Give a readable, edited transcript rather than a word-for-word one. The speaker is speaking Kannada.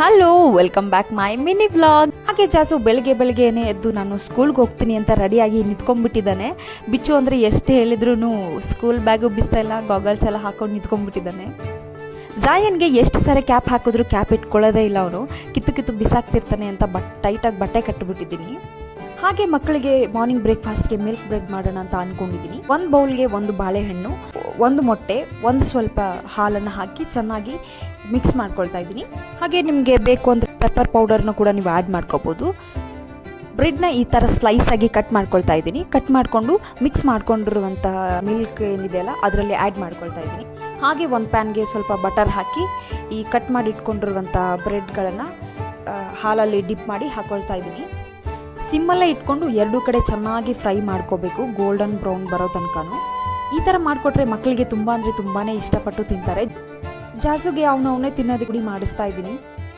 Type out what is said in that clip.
Hello, welcome back my mini vlog. ಹಾಗೆ ಜಾಸು ಬೆಳಗ್ಗೆನೇ ಎದ್ದು ನಾನು ಸ್ಕೂಲ್ಗೆ ಹೋಗ್ತೀನಿ ಅಂತ ರೆಡಿಯಾಗಿ ನಿಂತ್ಕೊಂಡ್ಬಿಟ್ಟಿದ್ದಾನೆ. ಬಿಚ್ಚು ಅಂದರೆ ಎಷ್ಟು ಹೇಳಿದ್ರು ಸ್ಕೂಲ್ ಬ್ಯಾಗು ಬಿಸ್ತಾ ಇಲ್ಲ, ಗಾಗಲ್ಸ್ ಎಲ್ಲ ಹಾಕೊಂಡು ನಿಂತ್ಕೊಂಡ್ಬಿಟ್ಟಿದ್ದಾನೆ. ಜಾಯನ್ಗೆ ಎಷ್ಟು ಸಾರಿ ಕ್ಯಾಪ್ ಹಾಕಿದ್ರು ಕ್ಯಾಪ್ ಇಟ್ಕೊಳ್ಳೋದೇ ಇಲ್ಲ. ಅವನು ಕಿತ್ತು ಬಿಸಾಕ್ತಿರ್ತಾನೆ ಅಂತ ಟೈಟಾಗಿ ಬಟ್ಟೆ ಕಟ್ಟಿಬಿಟ್ಟಿದ್ದೀನಿ. ಹಾಗೆ ಮಕ್ಕಳಿಗೆ ಮಾರ್ನಿಂಗ್ ಬ್ರೇಕ್ಫಾಸ್ಟ್ಗೆ ಮಿಲ್ಕ್ ಬ್ರೆಡ್ ಮಾಡೋಣ ಅಂತ ಅಂದ್ಕೊಂಡಿದ್ದೀನಿ. ಒಂದು ಬೌಲ್ಗೆ ಒಂದು ಬಾಳೆಹಣ್ಣು, ಒಂದು ಮೊಟ್ಟೆ, ಒಂದು ಸ್ವಲ್ಪ ಹಾಲನ್ನು ಹಾಕಿ ಚೆನ್ನಾಗಿ ಮಿಕ್ಸ್ ಮಾಡ್ಕೊಳ್ತಾ ಇದ್ದೀನಿ. ಹಾಗೆ ನಿಮಗೆ ಬೇಕು ಅಂದರೆ ಪೆಪ್ಪರ್ ಪೌಡರ್ನ ಕೂಡ ನೀವು ಆ್ಯಡ್ ಮಾಡ್ಕೋಬೋದು. ಬ್ರೆಡ್ನ ಈ ಥರ ಸ್ಲೈಸ್ ಆಗಿ ಕಟ್ ಮಾಡ್ಕೊಳ್ತಾ ಇದ್ದೀನಿ. ಕಟ್ ಮಾಡಿಕೊಂಡು ಮಿಕ್ಸ್ ಮಾಡ್ಕೊಂಡಿರುವಂತಹ ಮಿಲ್ಕ್ ಏನಿದೆಯಲ್ಲ ಅದರಲ್ಲಿ ಆ್ಯಡ್ ಮಾಡ್ಕೊಳ್ತಾ ಇದ್ದೀನಿ. ಹಾಗೆ ಒಂದು ಪ್ಯಾನ್ಗೆ ಸ್ವಲ್ಪ ಬಟರ್ ಹಾಕಿ ಈ ಕಟ್ ಮಾಡಿ ಇಟ್ಕೊಂಡಿರುವಂಥ ಬ್ರೆಡ್ಗಳನ್ನು ಹಾಲಲ್ಲಿ ಡಿಪ್ ಮಾಡಿ ಹಾಕ್ಕೊಳ್ತಾ ಇದ್ದೀನಿ. ಸಿಮ್ಮಲ್ಲೇ ಇಟ್ಕೊಂಡು ಎರಡೂ ಕಡೆ ಚೆನ್ನಾಗಿ ಫ್ರೈ ಮಾಡ್ಕೋಬೇಕು, ಗೋಲ್ಡನ್ ಬ್ರೌನ್ ಬರೋ ತನಕನೂ. ಈ ಥರ ಮಾಡಿಕೊಟ್ರೆ ಮಕ್ಕಳಿಗೆ ತುಂಬ ಅಂದರೆ ತುಂಬಾ ಇಷ್ಟಪಟ್ಟು ತಿಂತಾರೆ. ಜಾಸುಗೆ ಅವನೇ ತಿನ್ನೋದು ಕೂಡ ಮಾಡಿಸ್ತಾ ಇದ್ದೀನಿ.